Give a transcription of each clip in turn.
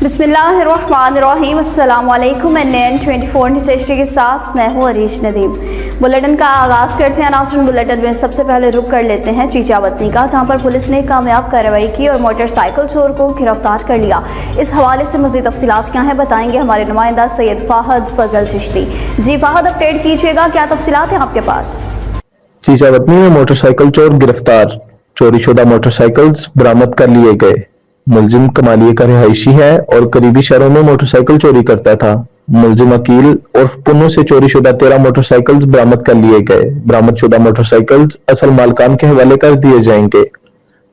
बिस्मिल्लाहिर्रहमानिर्रहीम। अस्सलाम वालेकुम। NN 24 न्यूज़ HD के साथ मैं हूँ अरीश नदीम। बुलेटिन का आगाज़ करते हैं। नाज़रीन, बुलेटिन में सबसे पहले रुक कर लेते हैं चीचावतनी का, जहाँ पर पुलिस ने कामयाब कार्रवाई की और मोटरसाइकिल चोर को गिरफ्तार कर लिया। इस हवाले से मज़ीद तफसीलात क्या हैं बताएंगे हमारे नुमाइंदा सैयद फाहद फजल चिश्ती। जी फाहद, अपडेट कीजिएगा, क्या तफसीलात हैं आपके पास? चीचावतनी में मोटरसाइकिल चोर गिरफ्तार, चोरी शुदा मोटरसाइकिल्स बरामद कर लिए गए। मुलजिम कमालिये का रिहायशी है और करीबी शहरों में मोटरसाइकिल चोरी करता था। मुलजिम अकील और पुन्नू से चोरी शुदा 13 मोटरसाइकिल्स बरामद कर लिए गए। बरामद शुदा मोटरसाइकिल्स असल मालकान के हवाले कर दिए जाएंगे।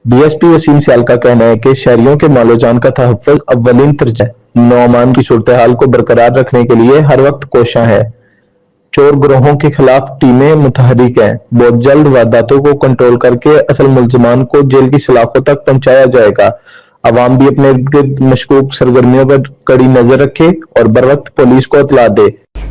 DSP वसीम सियाल का कहना है कि शहरियों के मालो जान का तहफ़्फ़ुज़ अव्वलीन तरजीह है। अमन की सूरत हाल को बरकरार रखने के लिए हर वक्त कोशिश है। चोर गिरोहों के खिलाफ टीमें मुतहरिक हैं। बहुत जल्द वारदातों को कंट्रोल करके असल मुल्जिमान को जेल की सलाखों तक पहुंचाया जाएगा। अवाम भी अपने इर्द गिर्द मशकूक सरगर्मियों पर कड़ी नजर रखे और बर वक्त पुलिस को इत्तला दे।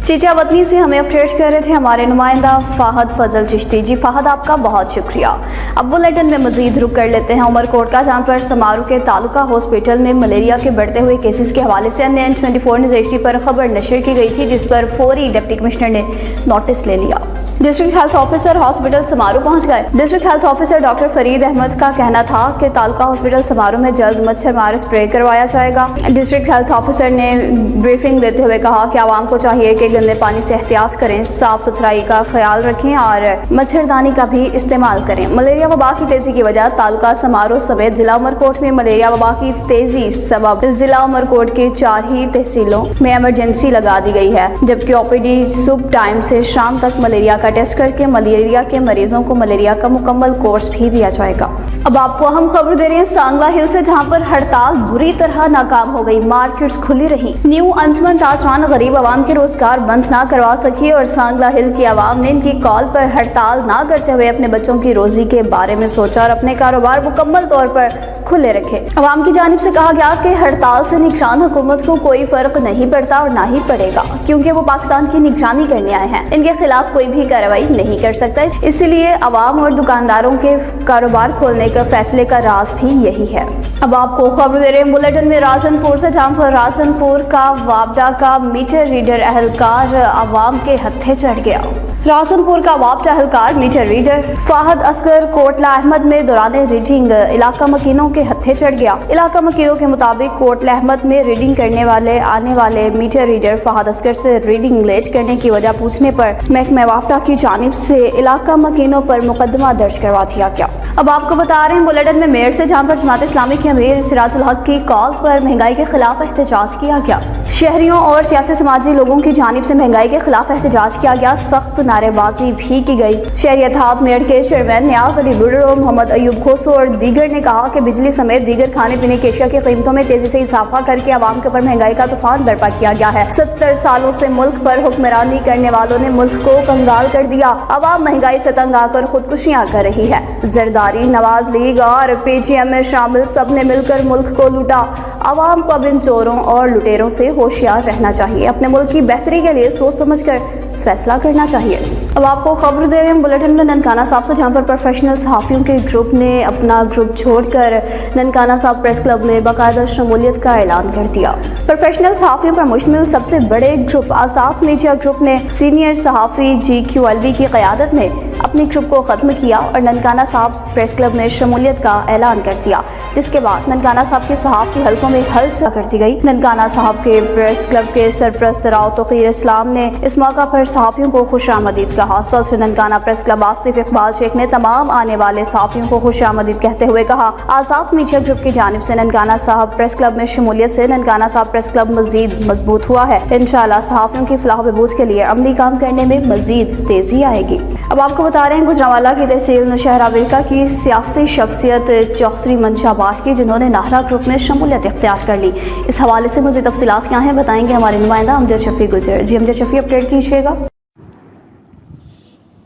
चीचावतनी से हमें अपडेट कर रहे थे हमारे नुमाइंदा फाहद फजल चिश्ती। जी फाहद, आपका बहुत शुक्रिया। अब बुलेटिन में मजीद रुक कर लेते हैं उमरकोट का, जहाँ पर समारू के तालुका हॉस्पिटल में मलेरिया के बढ़ते हुए केसेस के हवाले से NN 24 न्यूज़ HD पर खबर नशर की गई थी, जिस पर फौरी डिप्टी कमिश्नर ने नोटिस ले लिया। District health officer hospital Samaru पहुंच गए। District health officer doctor Farid Ahmed का कहना था कि तालुका हॉस्पिटल समारू में जल्द मच्छर मार स्प्रे करवाया जाएगा। डिस्ट्रिक्ट हेल्थ ऑफिसर ने ब्रीफिंग देते हुए कहा कि आवाम को चाहिए कि गंदे पानी से एहतियात करें, साफ सुथराई का ख्याल रखें और मच्छरदानी का भी इस्तेमाल करें। मलेरिया वबा की तेजी की वजह तालुका समारू समेत जिला उमरकोट में मलेरिया वबा की तेजी सबब जिला उमरकोट के 4 ही तहसीलों में इमरजेंसी लगा दी गई है, जबकि OPD सुबह टाइम से शाम तक मलेरिया का टेस्ट करके मलेरिया के मरीजों को मलेरिया का मुकम्मल कोर्स भी दिया जाएगा। अब आपको अहम खबर दे रहे हैं सांगला हिल से, जहां पर हड़ताल बुरी तरह नाकाम हो गई। मार्केट्स खुली रही। न्यू अंजुमन ताजवान गरीब आवाम के रोजगार बंद ना करवा सकी और सांगला हिल की आवाम ने इनकी कॉल पर हड़ताल ना करते हुए अपने बच्चों की रोजी के बारे में सोचा और अपने कारोबार मुकम्मल तौर पर खुले रखे। आवाम की जानिब से कहा गया कि हड़ताल से निगरान हुकूमत को कोई फर्क नहीं पड़ता और ना ही पड़ेगा, क्योंकि वो पाकिस्तान की निगरानी करने आए हैं। इनके खिलाफ कोई भी कार्रवाई नहीं कर सकता, इसलिए आवाम और दुकानदारों के कारोबार खोलने का फैसले का राज भी यही है। अब आपको खबर दे रहे हैं बुलेटिन में राजनपुर से, जहां पर राजनपुर का वापडा का मीटर रीडर अहलकार आवाम के हत्थे चढ़ गया। राजनपुर का वापडा अहलकार मीटर रीडर फाहद असगर कोटला अहमद में दौरान रीडिंग इलाका मकीनों के हत्थे चढ़ गया। इलाका मकीनों के मुताबिक कोटला अहमद में रीडिंग करने वाले आने वाले मीटर रीडर फाहद असगर से रीडिंग लेट करने की वजह पूछने पर महकमा वापडा की जानिब से इलाका मकीनों पर मुकदमा दर्ज करवा दिया गया। अब आपको बता रहे हैं बुलेटिन में मेरठ से, जहाँ पर जमात इस्लामी के अमीर सिराजुल हक की कॉल पर महंगाई के खिलाफ एहतजाज किया गया। शहरियों और सियासी समाजी लोगों की जानिब से महंगाई के खिलाफ एहतजाज किया गया। सख्त नारेबाजी भी की गई। शहरी अत्ताब मेरठ के चेयरमैन नियाज अली बुर्रो, मोहम्मद अयूब खोसो और दीगर ने कहा कि बिजली समेत दीगर खाने पीने की अशिया की कीमतों में तेजी से इजाफा करके आवाम के ऊपर महंगाई का तूफान बर्पा किया गया है। 70 सालों से मुल्क पर हुक्मरानी करने वालों ने मुल्क को कंगाल कर दिया। आवाम महंगाई से तंग आकर खुदकुशियां कर रही है। जरदारी, नवाज लीग और PGM में शामिल सब ने मिलकर मुल्क को लूटा। आवाम को अब इन चोरों और लुटेरों से होशियार रहना चाहिए। अपने मुल्क की बेहतरी के लिए सोच समझ कर फैसला करना चाहिए। अब आपको खबर दे रहे हैं बुलेटिन में ननकाना साहब से, जहाँ पर प्रोफेशनल सहाफ़ियों के ग्रुप ने अपना ग्रुप छोड़कर ननकाना साहब प्रेस क्लब में बाकायदा शमूलियत का ऐलान कर दिया। प्रोफेशनल सहाफ़ियों पर मुश्तमिल सबसे बड़े ग्रुप आज़ाद मीडिया ग्रुप ने सीनियर सहाफ़ी GQLV की क़यादत में अपने ग्रुप को ख़त्म किया और ननकाना साहब प्रेस क्लब में शमूलियत का ऐलान कर दिया, जिसके बाद ननकाना साहब के सहाफ़ी हल्कों में हलचल कर दी गई। ननकाना साहब के प्रेस क्लब के सरप्रस्त राव तौक़ीर इस्लाम ने इस मौका पर सहाफ़ियों को खुशामदीद कहा। सदर ननकाना प्रेस क्लब आसिफ इकबाल शेख ने तमाम आने वाले सहाफ़ियों को खुशामदीद कहते हुए कहा, आज़ाद मीडिया ग्रुप की जानिब से ननकाना साहब प्रेस क्लब में शमूलियत से ननकाना साहब प्रेस क्लब मजीद मजबूत हुआ है। इंशाअल्लाह सहाफ़ियों की फलाह बहबूद के लिए अमली काम करने में मजीद तेजी आएगी। अब आपको बता रहे हैं गुजरांवाला की तहसील नौशहरा विरका की सियासी शख्सियत चौधरी मंशा बाश की, जिन्होंने नाहरा ग्रुप में शमूलियत इख्तियार कर ली। इस हवाले से मज़ीद तफसीलात क्या हैं बताएंगे हमारे नुमाइंदा अमजद शफी गुजर। जी अमजद शफी, अपडेट कीजिएगा।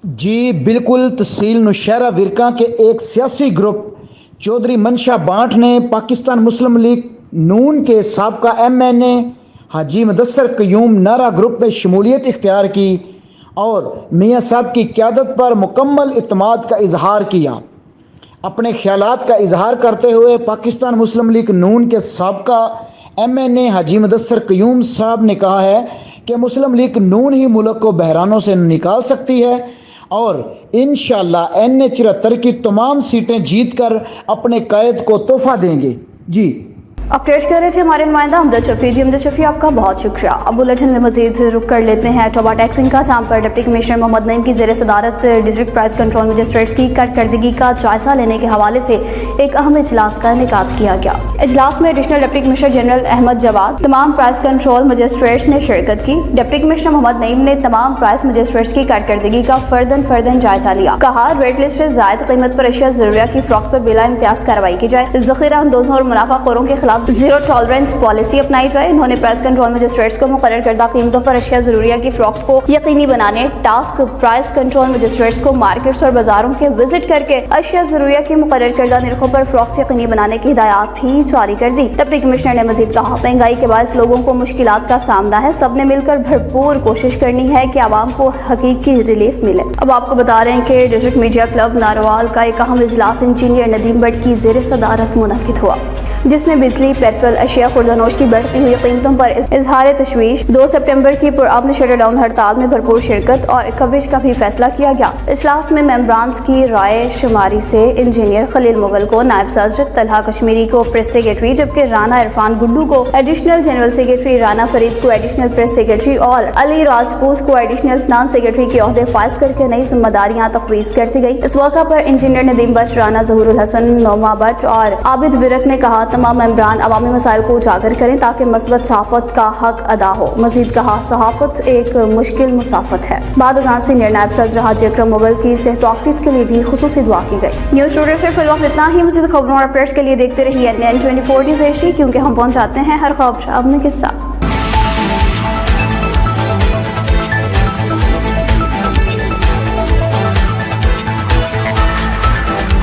जी बिल्कुल, तहसील नौशहरा विरका के एक सियासी ग्रुप चौधरी मंशा बाठ ने पाकिस्तान मुस्लिम लीग नून के साबका MNA हाजी मुदस्सर क़य्यूम नारा ग्रुप में शमूलियत इख्तियार की और मियाँ साहब की क़यादत पर मुकम्मल इत्मीनान का इजहार किया। अपने ख्यालात का इजहार करते हुए पाकिस्तान मुस्लिम लीग नून के साबका MNA हाजी मुदस्सर क़यूम साहब ने कहा है कि मुस्लिम लीग नून ही मुल्क को बहरानों से निकाल सकती है और इंशाअल्लाह NA-74 की तमाम सीटें जीत कर अपने कायद को तोहफा देंगे। जी अब पेश कर रहे थे हमारे नुमाइंदा अमजद शफी। जी अमजद शफी, आपका बहुत शुक्रिया। अब बुलेटिन में मजीद रुक कर लेते हैं टोबा टैक्सिंग का, जहाँ पर डिप्टी कमिश्नर मोहम्मद नईम की ज़ेर सदारत डिस्ट्रिक्ट प्राइस कंट्रोल मजिस्ट्रेट्स की कारकर्दगी का जायजा लेने के हवाले से एक अहम इजलास का इनेकाद किया गया। इजलास में additional deputy commissioner general Ahmed Jawad, तमाम प्राइस कंट्रोल मजिस्ट्रेट्स ने शिरकत की। डिप्टी कमिश्नर मोहम्मद नईम ने तमाम प्राइस मजिस्ट्रेट्स की कारकर्दगी का फर्दन जायजा लिया। कहा, रेट लिस्ट से ज़ायद कीमत पर अशिया ज़रूरिया की फ़रोख्त पर बिला इम्तियाज कार्रवाई की जाए, ज़ख़ीरा अंदोज़ों और मुनाफाखोरों के खिलाफ जीरो टॉलरेंस पॉलिसी अपनाई जाए। इन्होंने प्राइस कंट्रोल मजिस्ट्रेट्स को मुकर्रर करदा कीमतों पर अशिया ज़रूरिया की फ़रोख्त को यकीनी बनाने टास्क प्राइस कंट्रोल मजिस्ट्रेट्स को मार्केट्स और बाजारों के विजिट करके अशिया ज़रूरिया की मुकर्रर करदा निरखों पर फ़रोख्त यकीनी बनाने की हिदायत भी जारी कर दी। डिप्टी कमिश्नर ने मजीद कहा, महंगाई के बायस लोगों को मुश्किलात का सामना है, सबने मिलकर भरपूर कोशिश करनी है कि आवाम को हकीकी रिलीफ मिले। अब आपको बता रहे हैं कि डिस्ट्रिक्ट मीडिया क्लब नारोवाल का एक अहम इजलास इंजीनियर नदीम भट्ट की ज़ेर सदारत मुनक्किद हुआ, जिसमें बिजली, पेट्रोल, अशिया खुर्दनोश की बढ़ती हुई कीमतों पर इजहार तशवीश, 2 सितंबर की पुरअमन शटरडाउन हड़ताल में भरपूर शिरकत और कवरेज का भी फैसला किया गया। इजलास में मेंबरान्स की राय शुमारी से इंजीनियर खलील मुगल को नायब सदर, तलहा कश्मीरी को प्रेस सेक्रेटरी, जबकि राना इरफान गुड्डू को additional general secretary, Rana Farid को एडिशनल प्रेस सेक्रेटरी और अली राजपूत को एडिशनल फिनांस सेक्रेटरी के ओहदे फाइज करके नई जिम्मेदारियां तफवीज कर दी गई। इस मौका पर इंजीनियर नदीम भट्ट, राना ज़हूरुल हसन, नोमा भट्ट और आबिद विरक ने कहा, तमाम मेंबरान अवामी मसाइल को उजागर करें ताकि मस्बत सहाफत का हक अदा हो। मजीद कहा, सहाफत एक मुश्किल मुसाफत है। बाद अज़ान सीनियर नायब सदर हाजी अकरम मुगल की सेहत के लिए भी खुसूसी दुआ की गई। न्यूज़ स्टूडियो से फिल वक्त इतना ही। मज़ीद खबरों और अपडेट्स के लिए देखते रहिए NN24 न्यूज़ HD, क्योंकि हम पहुँचाते हैं हर खबर अपने के साथ।